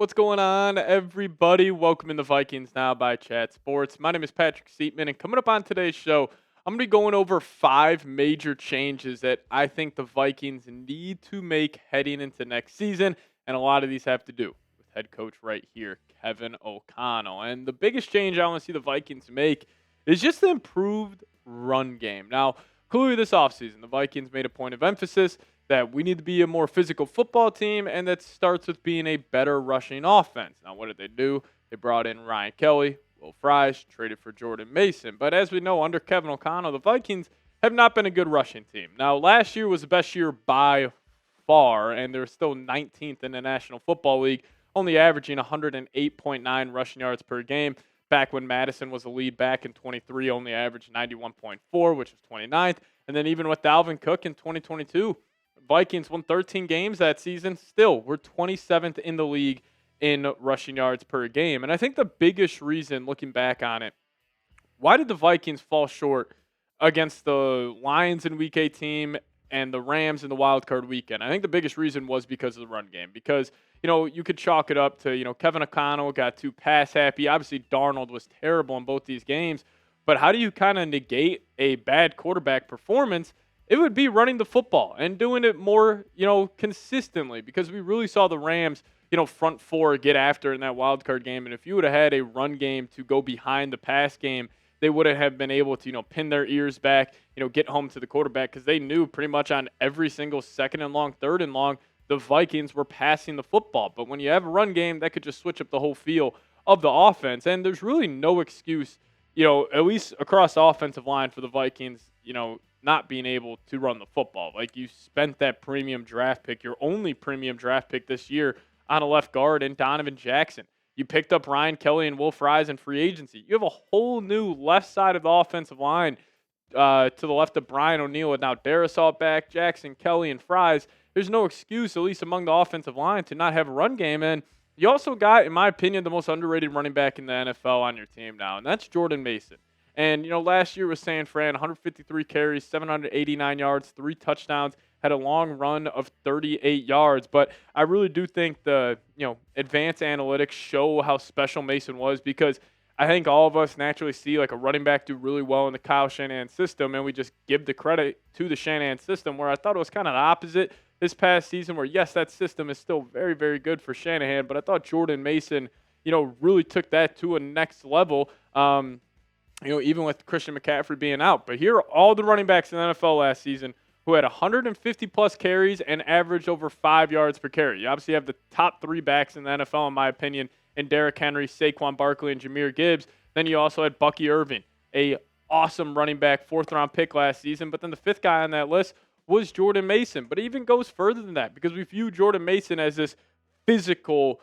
What's going on, everybody? Welcome in the Vikings Now by Chat Sports. My name is Patrick Siepman, and coming up on today's show, I'm going to be going over 5 major changes that I think the Vikings need to make heading into next season, and a lot of these have to do with head coach right here, Kevin O'Connell. And the biggest change I want to see the Vikings make is just the improved run game. Now, clearly this offseason, the Vikings made a point of emphasis that we need to be a more physical football team, and that starts with being a better rushing offense. Now, what did they do? They brought in Ryan Kelly, Will Fries, traded for Jordan Mason. But as we know, under Kevin O'Connell, the Vikings have not been a good rushing team. Now, last year was the best year by far, and they're still 19th in the National Football League, only averaging 108.9 rushing yards per game. Back when Madison was the lead back in 23, only averaged 91.4, which was 29th. And then even with Dalvin Cook in 2022, Vikings won 13 games that season. Still, we're 27th in the league in rushing yards per game. And I think the biggest reason, looking back on it, why did the Vikings fall short against the Lions in Week 18 and the Rams in the wild card weekend? I think the biggest reason was because of the run game. Because, you could chalk it up to, Kevin O'Connell got too pass happy. Obviously, Darnold was terrible in both these games. But how do you kind of negate a bad quarterback performance? It would be running the football and doing it more, consistently, because we really saw the Rams, front four get after in that wild card game. And if you would have had a run game to go behind the pass game, they wouldn't have been able to, pin their ears back, get home to the quarterback, because they knew pretty much on every single second and long, third and long, the Vikings were passing the football. But when you have a run game, that could just switch up the whole feel of the offense. And there's really no excuse, at least across the offensive line for the Vikings, not being able to run the football. Like, you spent that premium draft pick, your only premium draft pick this year, on a left guard in Donovan Jackson. You picked up Ryan Kelly and Will Fries in free agency. You have a whole new left side of the offensive line to the left of Brian O'Neill, and now Darisaw back, Jackson, Kelly, and Fries. There's no excuse, at least among the offensive line, to not have a run game. And you also got, in my opinion, the most underrated running back in the NFL on your team now, and that's Jordan Mason. And, last year was San Fran, 153 carries, 789 yards, 3 touchdowns, had a long run of 38 yards. But I really do think the, advanced analytics show how special Mason was, because I think all of us naturally see like a running back do really well in the Kyle Shanahan system, and we just give the credit to the Shanahan system, where I thought it was kind of the opposite this past season, where, yes, that system is still very, very good for Shanahan, but I thought Jordan Mason, really took that to a next level. Even with Christian McCaffrey being out. But here are all the running backs in the NFL last season who had 150-plus carries and averaged over 5 yards per carry. You obviously have the top 3 backs in the NFL, in my opinion, in Derrick Henry, Saquon Barkley, and Jahmyr Gibbs. Then you also had Bucky Irving, a awesome running back, 4th-round pick last season. But then the 5th guy on that list was Jordan Mason. But it even goes further than that, because we view Jordan Mason as this physical,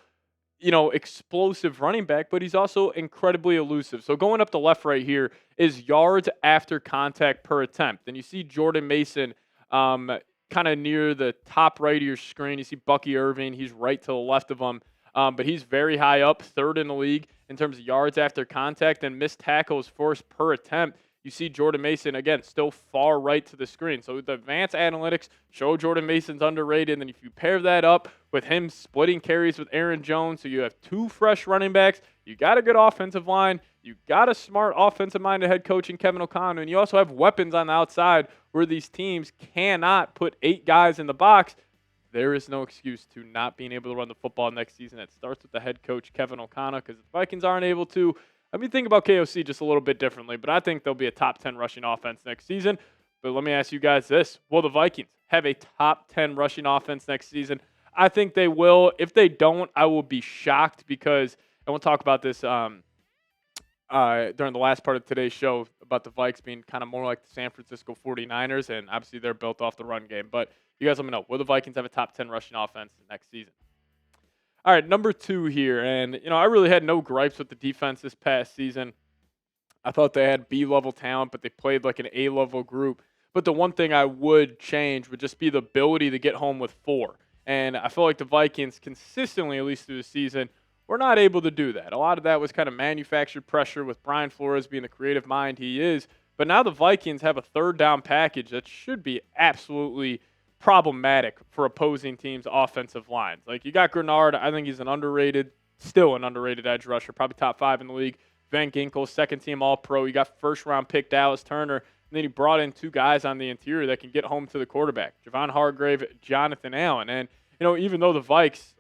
explosive running back, but he's also incredibly elusive. So going up the left right here is yards after contact per attempt. And you see Jordan Mason kind of near the top right of your screen. You see Bucky Irving. He's right to the left of him. But he's very high up, 3rd in the league in terms of yards after contact and missed tackles forced per attempt. You see Jordan Mason, again, still far right to the screen. So the advanced analytics show Jordan Mason's underrated. And then if you pair that up with him splitting carries with Aaron Jones, so you have 2 fresh running backs, you got a good offensive line, you got a smart offensive-minded head coach in Kevin O'Connell, and you also have weapons on the outside where these teams cannot put 8 guys in the box. There is no excuse to not being able to run the football next season. It starts with the head coach, Kevin O'Connell, because if the Vikings aren't able to, let me think about KOC just a little bit differently, but I think they'll be a top 10 rushing offense next season. But let me ask you guys this. Will the Vikings have a top 10 rushing offense next season? I think they will. If they don't, I will be shocked, because, and we'll talk about this during the last part of today's show about the Vikes being kind of more like the San Francisco 49ers, and obviously they're built off the run game. But you guys let me know. Will the Vikings have a top 10 rushing offense next season? All right, number 2 here, and, I really had no gripes with the defense this past season. I thought they had B-level talent, but they played like an A-level group. But the one thing I would change would just be the ability to get home with 4. And I feel like the Vikings consistently, at least through the season, were not able to do that. A lot of that was kind of manufactured pressure with Brian Flores being the creative mind he is. But now the Vikings have a 3rd down package that should be absolutely problematic for opposing teams' offensive lines. Like, you got Grenard. I think he's still an underrated edge rusher, probably top 5 in the league. Van Ginkel, second-team All-Pro. You got first-round pick Dallas Turner. And then he brought in 2 guys on the interior that can get home to the quarterback, Javon Hargrave, Jonathan Allen. And, even though the Vikes,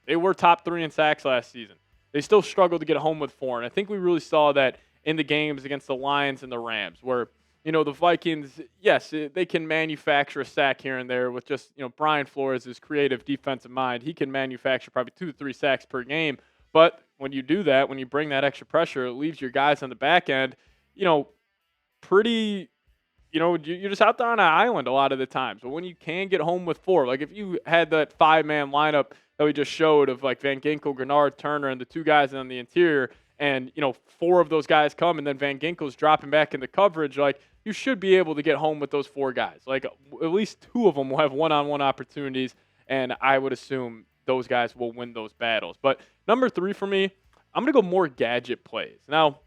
they were top 3 in sacks last season, they still struggled to get home with 4. And I think we really saw that in the games against the Lions and the Rams, where the Vikings, yes, they can manufacture a sack here and there with just, Brian Flores' creative defensive mind. He can manufacture probably 2 to 3 sacks per game. But when you do that, when you bring that extra pressure, it leaves your guys on the back end, pretty, you're just out there on an island a lot of the times. But when you can get home with 4, like if you had that 5-man lineup that we just showed of like Van Ginkel, Grenard, Turner, and the 2 guys on the interior, and 4 of those guys come, and then Van Ginkel's dropping back into coverage, like you should be able to get home with those 4 guys. Like at least 2 of them will have one-on-one opportunities, and I would assume those guys will win those battles. But number 3 for me, I'm going to go more gadget plays. Now,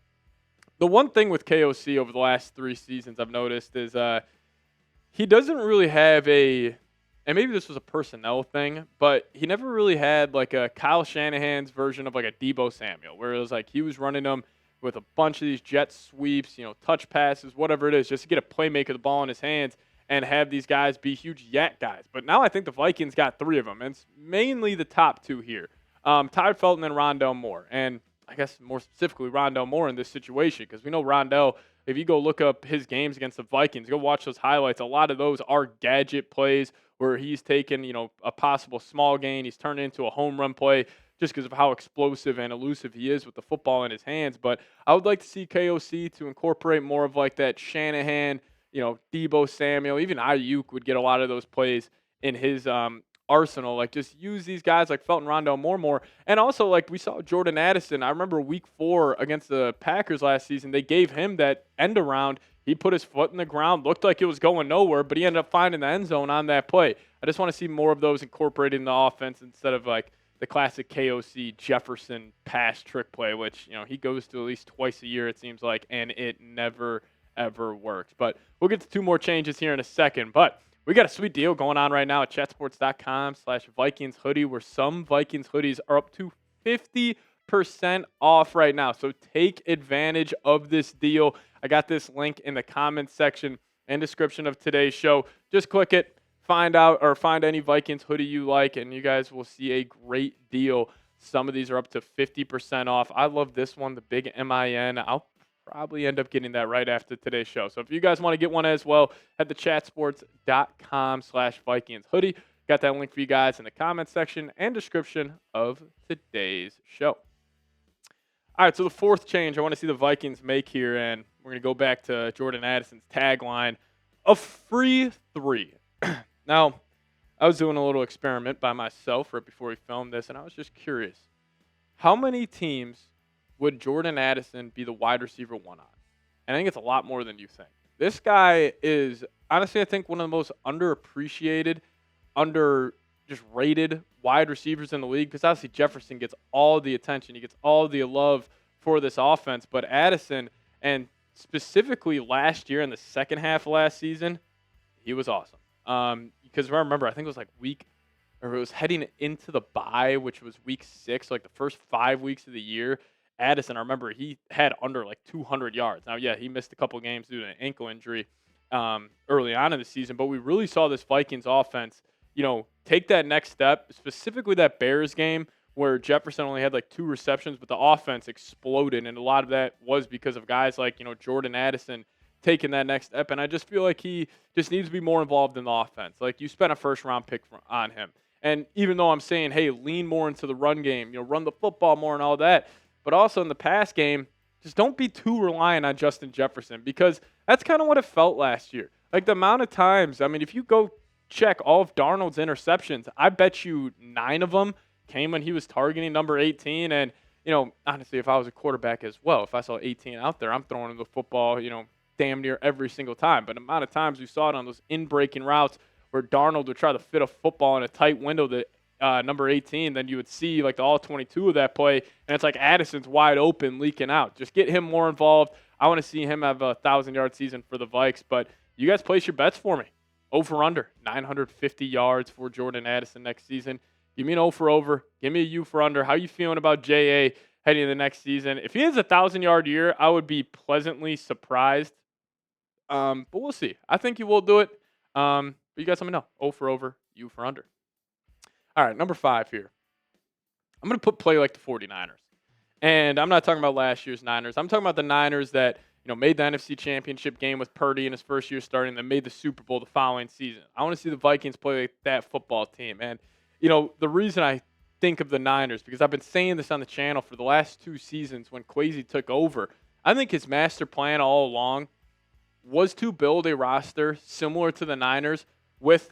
the one thing with KOC over the last 3 seasons I've noticed is he doesn't really have and maybe this was a personnel thing, but he never really had like a Kyle Shanahan's version of like a Deebo Samuel, where it was like he was running them with a bunch of these jet sweeps, touch passes, whatever it is, just to get a playmaker the ball in his hands and have these guys be huge yak guys. But now I think the Vikings got 3 of them, and it's mainly the top 2 here. Ty Felton and Rondell Moore, and I guess more specifically Rondell Moore in this situation, because we know Rondell, if you go look up his games against the Vikings, go watch those highlights, a lot of those are gadget plays where he's taken, a possible small gain, he's turned it into a home run play just because of how explosive and elusive he is with the football in his hands. But I would like to see KOC to incorporate more of like that Shanahan, Deebo Samuel, even Ayuk would get a lot of those plays in his arsenal. Like just use these guys like Felton, Rondell more. And also like we saw Jordan Addison. I remember week 4 against the Packers last season, they gave him that end around. He put his foot in the ground, looked like it was going nowhere, but he ended up finding the end zone on that play. I just want to see more of those incorporated in the offense instead of like the classic KOC Jefferson pass trick play, which, he goes to at least twice a year, it seems like, and it never, ever works. But we'll get to 2 more changes here in a second. But we got a sweet deal going on right now at chatsports.com/Vikings hoodie, where some Vikings hoodies are up to 50% off right now. So take advantage of this deal. I got this link in the comments section and description of today's show. Just click it, find any Vikings hoodie you like, and you guys will see a great deal. Some of these are up to 50% off. I love this one, the big MIN. I'll probably end up getting that right after today's show. So if you guys want to get one as well, head to chatsports.com/Vikings hoodie. Got that link for you guys in the comments section and description of today's show. All right, so the 4th change I want to see the Vikings make here, and we're going to go back to Jordan Addison's tagline, a free 3. Now, I was doing a little experiment by myself right before we filmed this, and I was just curious. How many teams would Jordan Addison be the wide receiver 1 on? And I think it's a lot more than you think. This guy is, honestly, I think one of the most underappreciated, just rated wide receivers in the league, because obviously Jefferson gets all the attention. He gets all the love for this offense. But Addison, and specifically last year in the second half of last season, he was awesome. Because remember, I think it was like it was heading into the bye, which was week 6, like the first 5 weeks of the year. Addison, I remember he had under like 200 yards. Now, yeah, he missed a couple games due to an ankle injury early on in the season, but we really saw this Vikings offense, take that next step, specifically that Bears game where Jefferson only had like 2 receptions, but the offense exploded, and a lot of that was because of guys like, Jordan Addison taking that next step, and I just feel like he just needs to be more involved in the offense. Like, you spent a first-round pick on him, and even though I'm saying, hey, lean more into the run game, run the football more and all that, but also in the pass game, just don't be too reliant on Justin Jefferson, because that's kind of what it felt last year. Like, the amount of times, I mean, if you go check all of Darnold's interceptions, I bet you 9 of them came when he was targeting number 18. And, honestly, if I was a quarterback as well, if I saw 18 out there, I'm throwing him the football, damn near every single time. But the amount of times we saw it on those in-breaking routes where Darnold would try to fit a football in a tight window that number 18, then you would see like the all 22 of that play, and it's like Addison's wide open, leaking out. Just get him more involved. I want to see him have a 1,000-yard season for the Vikes, but you guys place your bets for me. Over under 950 yards for Jordan Addison next season. Give me an O for over. Give me a U for under. How you feeling about JA heading into the next season? If he has a 1,000-yard year, I would be pleasantly surprised. But we'll see. I think he will do it. But you guys let me know. O for over, U for under. All right, number 5 here. I'm going to play like the 49ers. And I'm not talking about last year's Niners. I'm talking about the Niners that made the NFC Championship game with Purdy in his first year starting, then made the Super Bowl the following season. I want to see the Vikings play like that football team. And, the reason I think of the Niners, because I've been saying this on the channel for the last 2 seasons when Kwesi took over, I think his master plan all along was to build a roster similar to the Niners with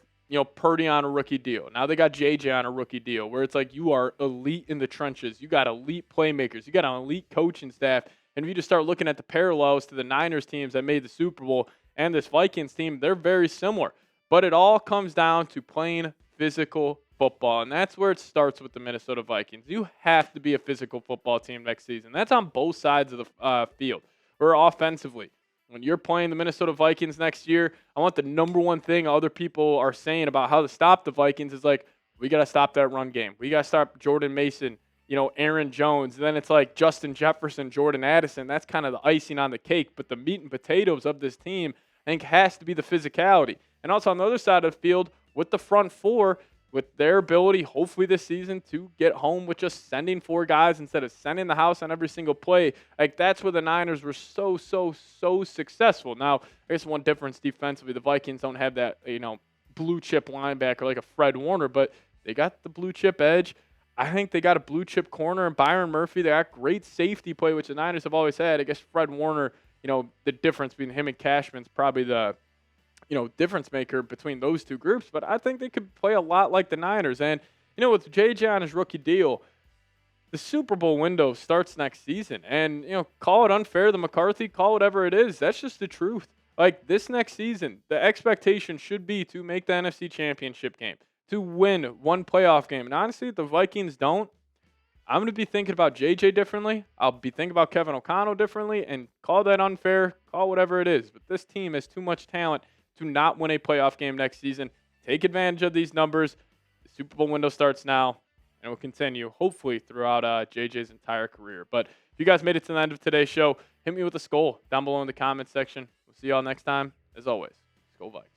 Purdy on a rookie deal. Now they got JJ on a rookie deal where it's like you are elite in the trenches. You got elite playmakers. You got an elite coaching staff. And if you just start looking at the parallels to the Niners teams that made the Super Bowl and this Vikings team, they're very similar. But it all comes down to playing physical football. And that's where it starts with the Minnesota Vikings. You have to be a physical football team next season. That's on both sides of the field or offensively. When you're playing the Minnesota Vikings next year, I want the number one thing other people are saying about how to stop the Vikings is like, we got to stop that run game. We got to stop Jordan Mason, Aaron Jones. And then it's like Justin Jefferson, Jordan Addison. That's kind of the icing on the cake. But the meat and potatoes of this team, I think, has to be the physicality. And also on the other side of the field, with the front four, with their ability, hopefully this season, to get home with just sending 4 guys instead of sending the house on every single play. Like, that's where the Niners were so successful. Now, I guess one difference defensively, the Vikings don't have that, blue chip linebacker like a Fred Warner, but they got the blue chip edge. I think they got a blue chip corner in Byron Murphy. They got great safety play, which the Niners have always had. I guess Fred Warner, the difference between him and Cashman's probably the difference maker between those two groups, but I think they could play a lot like the Niners. And, with JJ on his rookie deal, the Super Bowl window starts next season. And, call it unfair to McCarthy, call whatever it is. That's just the truth. Like, this next season, the expectation should be to make the NFC Championship game, to win one playoff game. And honestly, if the Vikings don't, I'm going to be thinking about JJ differently. I'll be thinking about Kevin O'Connell differently, and call that unfair, call whatever it is. But this team has too much talent to not win a playoff game next season. Take advantage of these numbers. The Super Bowl window starts now, and will continue, hopefully, throughout JJ's entire career. But if you guys made it to the end of today's show, hit me with a skull down below in the comments section. We'll see y'all next time. As always, Skol Vikings.